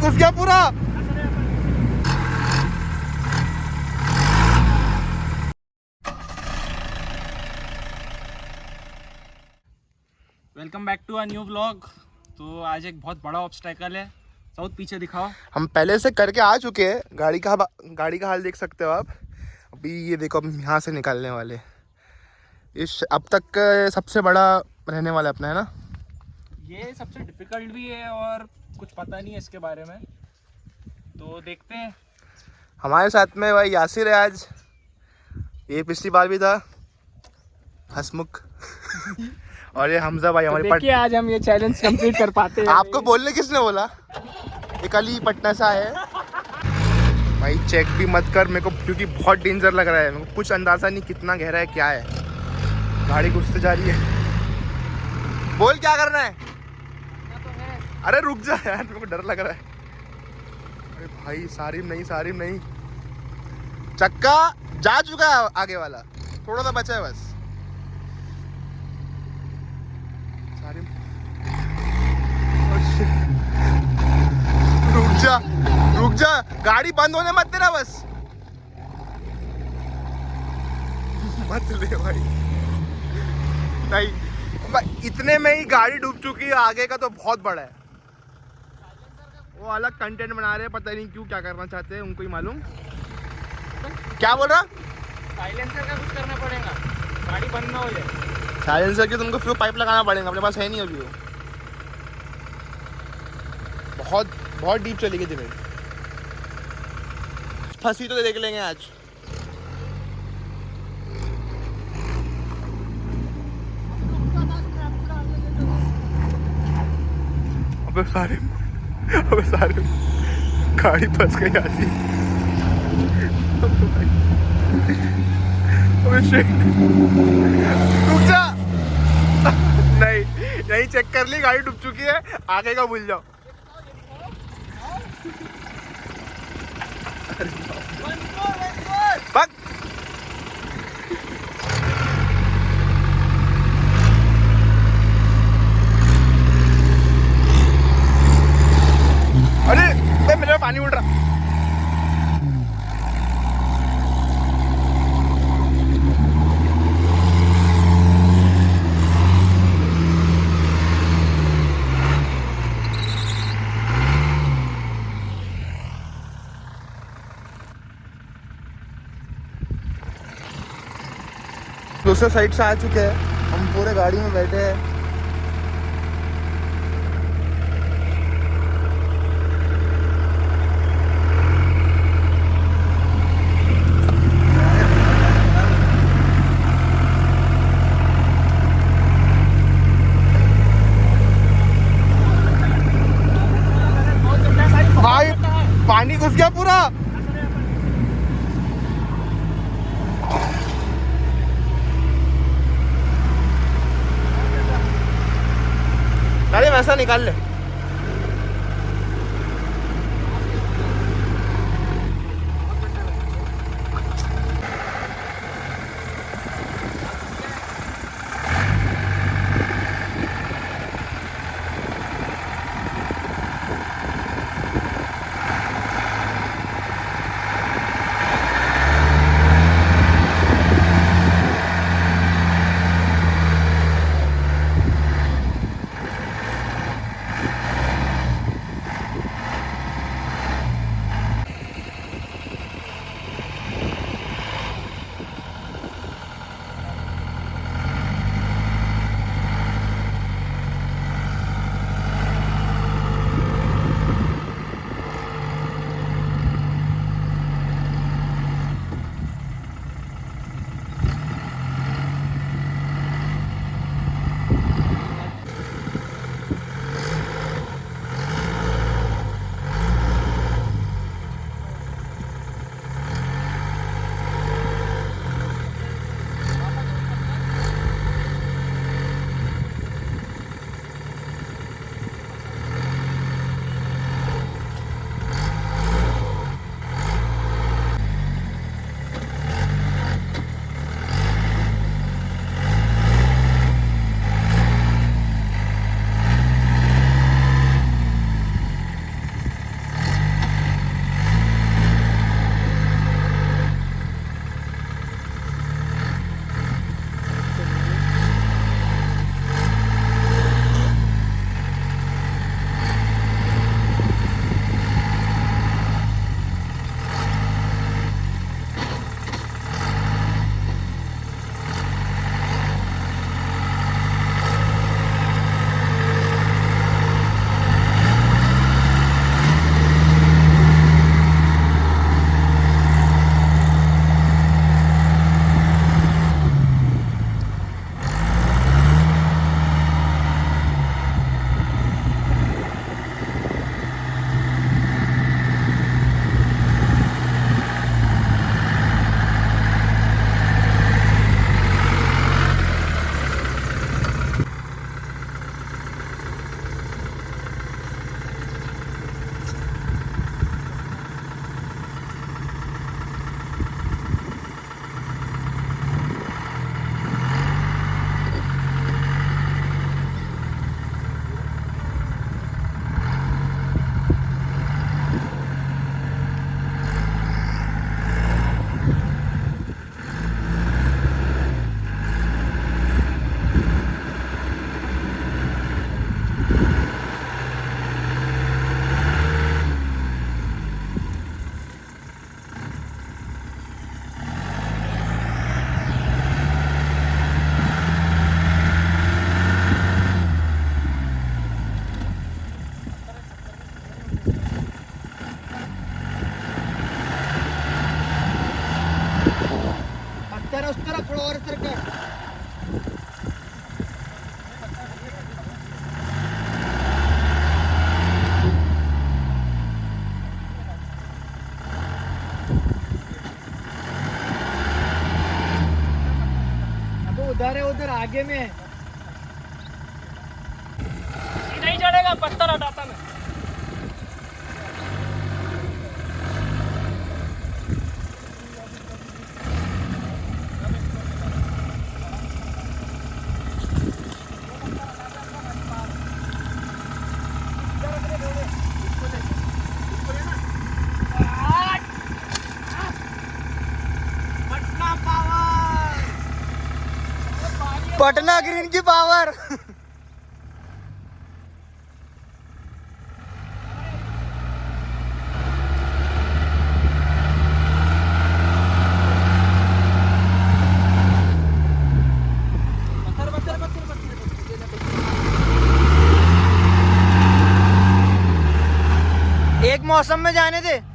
घुस गया पूरा। Welcome back to a new vlog. तो आज एक बहुत बड़ा ऑब्स्टेकल है। साउथ पीछे दिखाओ। हम पहले से करके आ चुके हैं। गाड़ी का हाल देख सकते हो आप। अभी ये देखो, हम यहाँ से निकलने वाले। इस अब तक का सबसे बड़ा रहने वाला अपना, है ना? ये सबसे डिफिकल्ट भी है और कुछ पता नहीं है इसके बारे में, तो देखते हैं। हमारे साथ में भाई यासिर है आज। ये पिछली बार भी था, हसमुख। और ये हमजा भाई हमारे देखिए आज हम ये चैलेंज कंप्लीट कर पाते हैं। आपको बोलने किसने बोला? ये कल ही पटना से आए हैं भाई। चेक भी मत कर मेरे को, क्योंकि बहुत डेंजर लग रहा है। मेरे को कुछ अंदाजा नहीं कितना गहरा है, क्या है। गाड़ी घुसते जा रही है। बोल क्या करना है? अरे रुक जा यार, मेरे को डर लग रहा है। अरे भाई सारिम नहीं। चक्का जा चुका है, आगे वाला थोड़ा सा बचा है बस। सारिम रुक जा, गाड़ी बंद होने मत देना बस। मत ले भाई, नहीं भाई, इतने में ही गाड़ी डूब चुकी है। आगे का तो बहुत बड़ा है। वो अलग कंटेंट बना रहे हैं, पता नहीं क्यों, क्या करना चाहते हैं, उनको ही मालूम। क्या बोल रहा? साइलेंसर का कुछ करना पड़ेगा, गाड़ी बंद ना हो जाए। साइलेंसर की तुमको फ्यूल पाइप लगाना पड़ेगा, अपने पास है नहीं अभी वो। बहुत डीप चली गई जमीन। फंसी तो देख लेंगे आज। अबे सारे गाड़ी फंस गई आजी। अबे शिट, रुक जा। नहीं चेक कर ली, गाड़ी डूब चुकी है। आगे का भूल जाओ। भाग। अरे मेरे पानी उड़ रहा। दूसरे साइड से आ चुके हैं हम, पूरे गाड़ी में बैठे हैं। भाई पानी घुस गया पूरा। अरे वैसा निकाल ले। उधर है, उधर आगे में है। सीधा ही चढ़ेगा, पत्थर हटाता मैं। पटना ग्रीन की पावर। एक मौसम में जाने दे।